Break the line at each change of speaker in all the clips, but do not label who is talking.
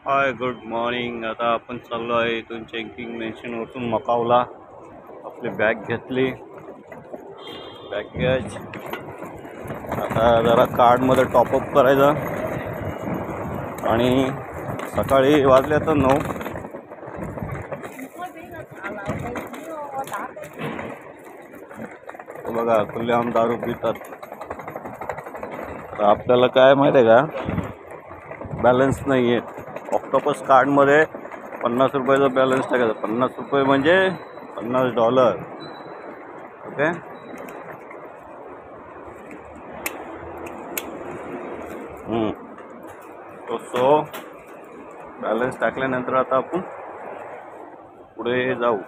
Hi good morning. आता आपण चाललो आहे इथून चेकिंग मेन्शनवरून मकावला. आपली बॅग घेतली, बॅगेज. आता जरा कार्डमध्ये टॉपअप करायचं आणि सकाळी वाजले तर 9. बघा खुलेआम दारू पितात. तर आपल्याला काय माहिती आहे का, बॅलन्स नाही आहे. ऑक्टोपस कार्डमध्ये 50 रुपयाचा बॅलन्स टाकायचा. 50 रुपये म्हणजे $50. ओके. सो बॅलन्स टाकल्यानंतर आता आपण पुढे जाऊ.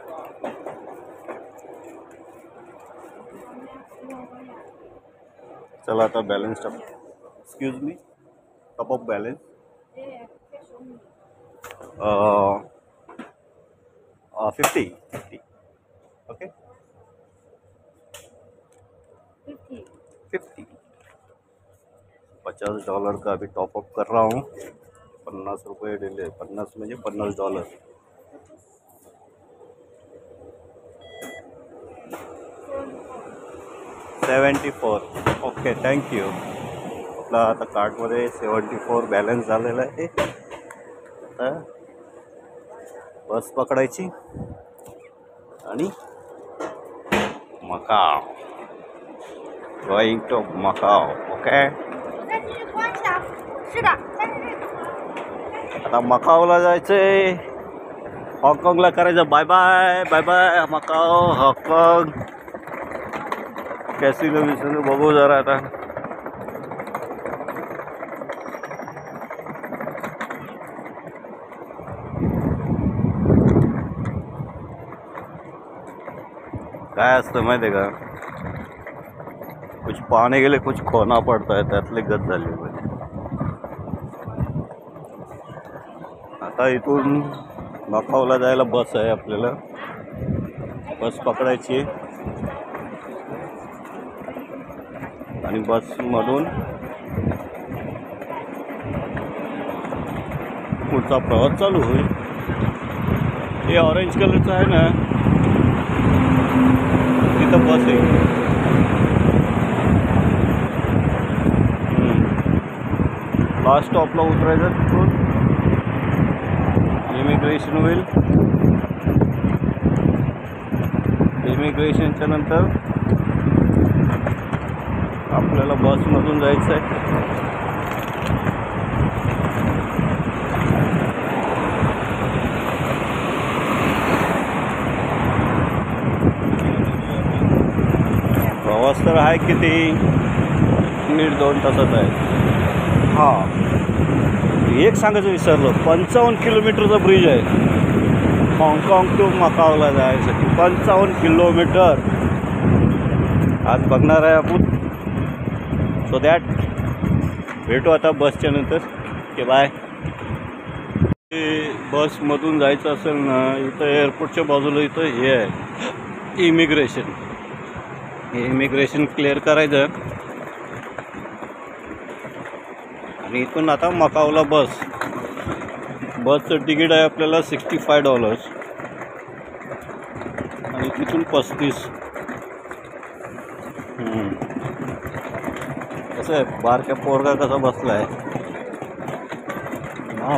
चला आता बॅलन्स टाकू. Excuse me, top of balance. 50. Okay, 50. $50 का अभी टॉपअप कर रहा हूँ. 50 रुपये डेली. 50 म्हणजे $50. $74. Okay, thank you. आपला आता कार्डमध्ये 74 बॅलन्स झालेला आहे. आता बस पकडायची आणि Macau, going to Macau. Okay. आता मकावला जायचंय. हाँगकाँगला करायचं. Bye bye bye bye Macau, हाँगकाँग. कॅसिनो बिसिनो बघू जरा आता. काय असतं माहिती आहे का, कुछ पाने गेले कुछ खोना पडता है. त्यातले गत झाली पाहिजे. आता इथून मकावला जायला बस आहे. आपल्याला बस पकडायची आणि बसमधून पुढचा प्रवास चालू होईल. हे ऑरेंज कलरचं आहे ना, तिथं बस आहे. लास्ट स्टॉपला उतरायचं. तिथून इमिग्रेशन होईल. इमिग्रेशनच्या नंतर आपल्याला बसमधून जायचं आहे. प्रवास तर आहे किती, 1.5-2 तासात आहे. एक सांगायचं विसरलो, 55 किलोमीटरचा ब्रिज आहे हाँगकाँग टू मकावला जायसाठी. 55 किलोमीटर आज बघणार आहे आपण. सो दॅट भेटू आता बसच्या नंतर. Okay, bye. बसमधून जायचं असेल ना, इथं एअरपोर्टच्या बाजूला इथं हे आहे इमिग्रेशन. हे इमिग्रेशन क्लिअर करायचं आणि इथून आता मकावला बसचं तिकीट आहे आपल्याला $65 आणि तिथून 35. कसं आहे, बारक्या पोरगा कसा बसला आहे.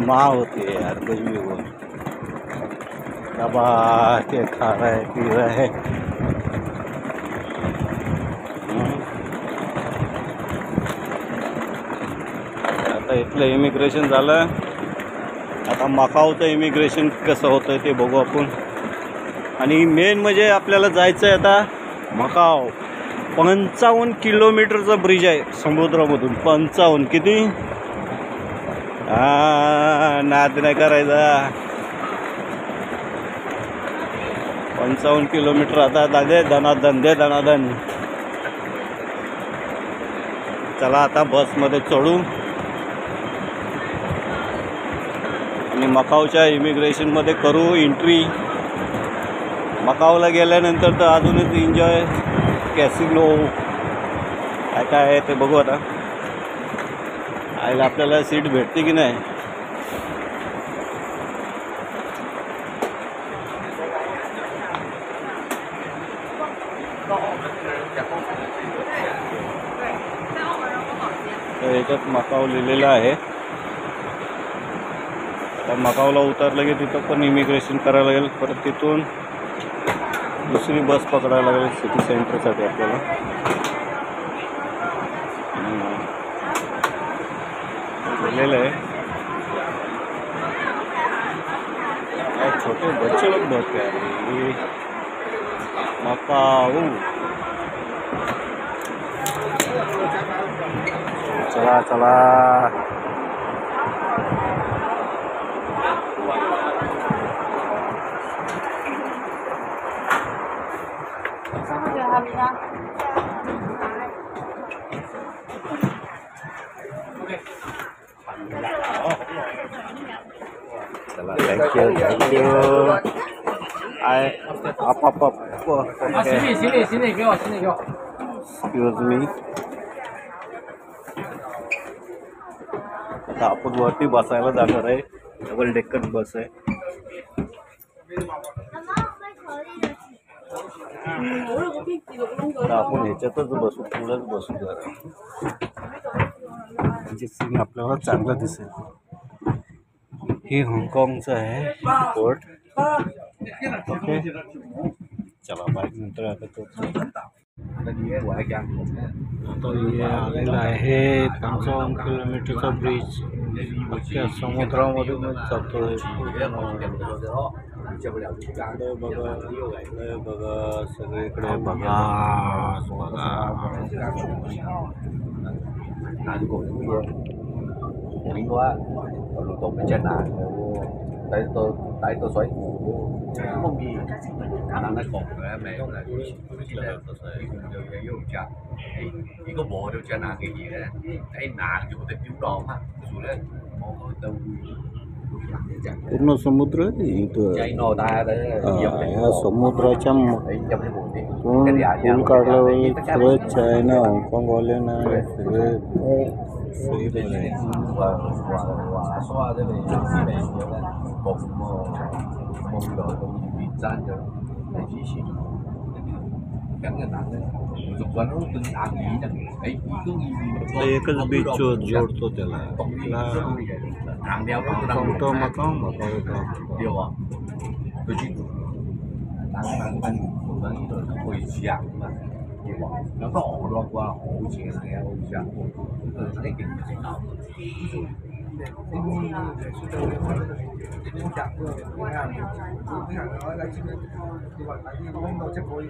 मा होती यार गजबीवर. क्या के खा रहा है, पी रहा है. आता इथलं इमिग्रेशन झालं. आता मकावचं इमिग्रेशन कसं होतं ते बघू आपण. आणि मेन म्हणजे आपल्याला जायचं आहे आता मकाव. 55 किलोमीटरचा ब्रिज आहे समुद्रामधून. 55 किती, नाद नाही करायचा. 55 किलोमीटर. आता दे दनादन. चला आता बसमध्ये चढू आणि मकावच्या इमिग्रेशनमध्ये करू एंट्री. मकावला गेल्यानंतर तर अजूनच एन्जॉय. कॅसिनो काय आहे ते बघू आता. आयला आपल्याला सीट भेटते की नाही. ह्याच्यात मकाव लिहिलेलं आहे. आता मकावला उतरलं की तिथं पण इमिग्रेशन करायला लागेल. परत तिथून दुसरी बस पकडायला लागेल सिटी सेंटरसाठी आपल्याला. लिहिलेलं आहे छोटे बच्चे लोग बहुत प्यारे. मकाऊ चला चला. चला थँक यू. आप एक्सक्यूज मी. आता आपण वरती बसायला जाणार आहे. डबल डेक्कर बस आहे. आता आपण ह्याच्यातच बसू, पुढंच बसू जरा, म्हणजे सीन आपल्याला चांगलं दिसेल. हे हाँगकाँगचं आहे एअरपोर्ट. ओके चला बाईक नंतर आता तो. आता हे आलेलं आहे 55 किलोमीटरचा ब्रिज. अख्ख्या समुद्रामधूनच जातोय. बघा बघा सगळीकडे बघा बघा.
lục tục ở trên này tại tôi xoáy không gì anh nó còn nữa mẹ là chỉ có bộ đâu trên này cái gì đấy cái nàng dù tình chú đòn á dù đấy
पूर्ण समुद्र इथं. ह्या समुद्राच्या पूल काढल्यावर सगळं China हाँगकाँगवाल्यांना सगळे
xóa cái này cái này một một đội công viên gian cho để duy trì gắn cái nặng đấy dục quan nó từng ăn nghĩ rằng ấy cứ
एकच beach जोडतो त्याला.
hàng đeo nó đang
तो Macau
điều à tôi chỉ đang một cái rồi nó hồi giảng mà nó có ổ lo qua ổ chuyện này ổ giảng nó cái gì nào nó mới chưa quên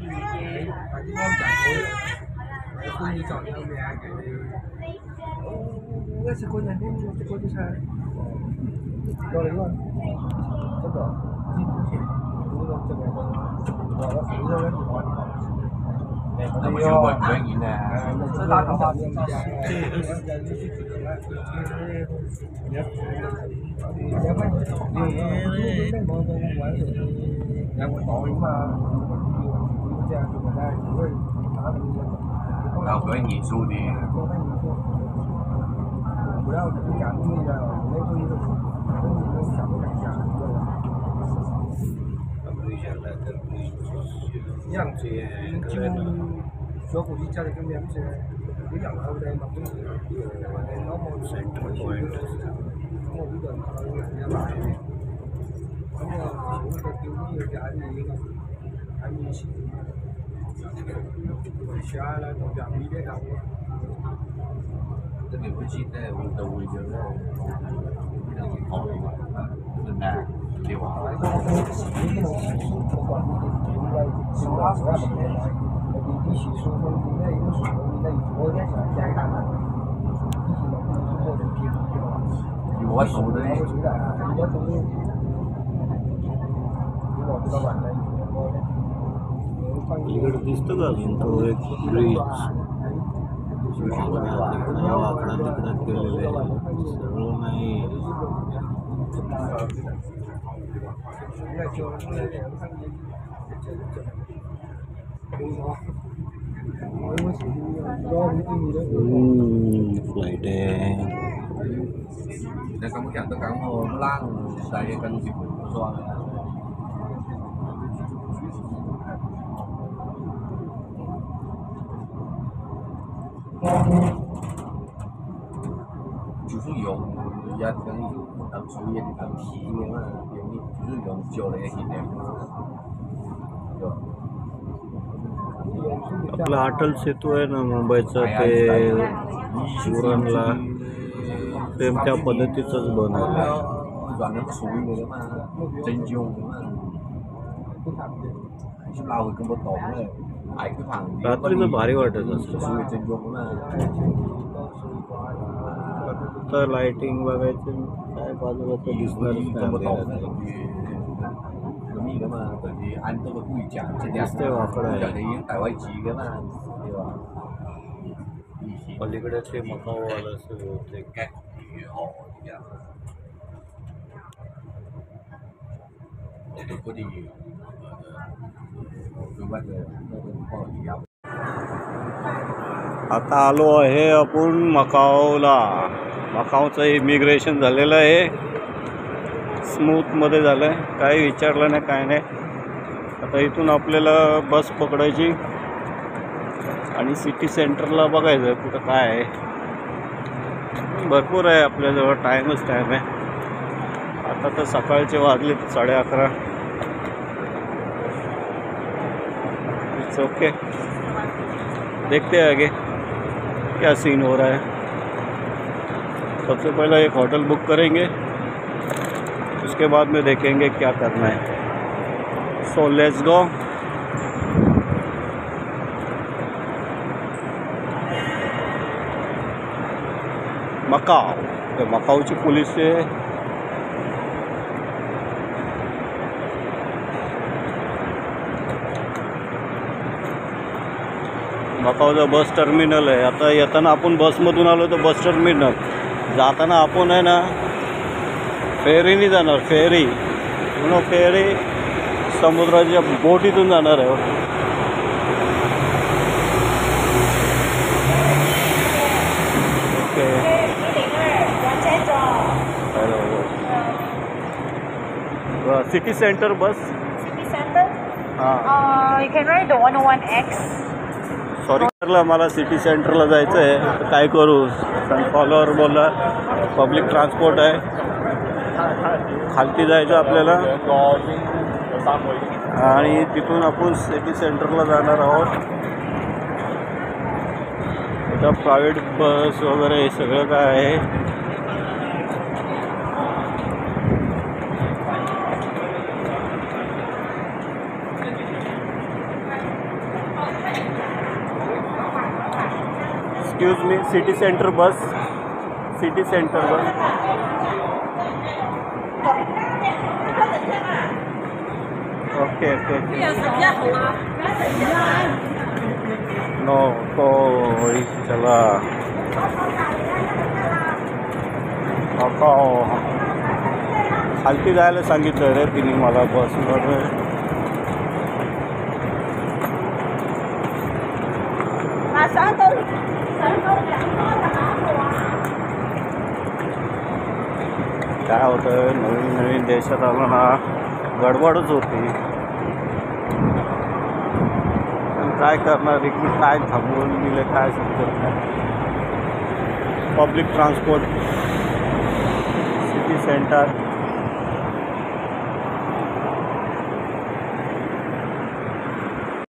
cái gì nè. Đâu có gì xu đi.
số của cha thì em sẽ ví dụ ở đây mà cũng nó một center point một cái đường nhà bài có một cái tiêu nhiều cái gì không anh như xí là nó giảm đi đấy đâu
Cái điều chi thế là đầu vui cho nó hỏi nên là điều hỏi
一起说说你那一个水，你那我在想下一单呢，一起能不能做点批对吧？
我熟的，
我熟的，我熟的，我知道吧？那
इकडे दिसतं का अजून तो एक bridge वाकडा तिकडे केलेले सगळं नाही. Flight आहे.
Nên không chẳng tất cả hồ nó lan xài cân dịch vụ xoa này. 呀，等当初也是当皮的嘛，因为就是用旧的那些的，对吧？
आपला अटल सेतू आहे ना मुंबईचा ते उरणला सेम त्या पद्धतीचंच बनवलं
软的处理的嘛，真旧的嘛，就老的根本懂了，还去旁边。
रात्रीचं भारी वाटत असतं
属于真旧的嘛。
तर लाइटिंग बघायची काय बाजूला तर दिसणारच नाही आपल्याला.
咁而家嘛，就是按到個規則，即係
दिसतंय वाकडं
人
आहे
哋已經大位置噶嘛，對吧？
पलीकडे ते मकाऊवाला असं होते
嘅如何而家？我哋嗰啲佢乜嘅嗰啲而家。
आता आलो आहे आपण मकाऊला. मकाऊचं इमिग्रेशन झालेलं आहे, स्मूथमध्ये झालं आहे, काही विचारलं नाही काय नाही. आता इथून आपल्याला बस पकडायची आणि सिटी सेंटरला बघायचं कुठं काय आहे. भरपूर आहे आपल्याजवळ, टाईमच टाईम आहे. आता तर सकाळचे वाजले 11:30. इट्स ओके, देखते हैं आगे क्या सीन हो रहा है. सबसे पहले एक होटल बुक करेंगे, उसके बाद में देखेंगे क्या करना है. So let's go. मकाऊ, तो मकाऊची पोलीस आहे. मकाऊचं बस टर्मिनल आहे. आता येताना आपण बसमधून आलो तर बस टर्मिनल, जाताना आपण आहे ना फेरीने जाणार. फेरी फेरी समुद्राच्या बोटीतून जाणार आहे. ओके, सिटी सेंटर बस.
City Center?
हां,
You can ride the 101X.
Sorry करला, मला सिटी सेंटरला जायचं आहे. तर काय करू, फॉलोअर बोलला पब्लिक ट्रान्सपोर्ट आहे, खालती जायचं आपल्याला आणि तिथून आपण सिटी सेंटरला जाणार आहोत. इथं प्रायव्हेट बस वगैरे हे सगळं काय आहे. एक्सक्यूज मी, सिटी सेंटर बस, सिटी सेंटर बस. ओके ओके नो तो चला खालती जायला सांगितलं रे तिने मला बसवर. काय होतं, नवीन नवीन देशात आलं ना गडबडच होती. पण काय करणार, इकडे काय थांबवून दिलं काय समजत नाही. Public transport city centre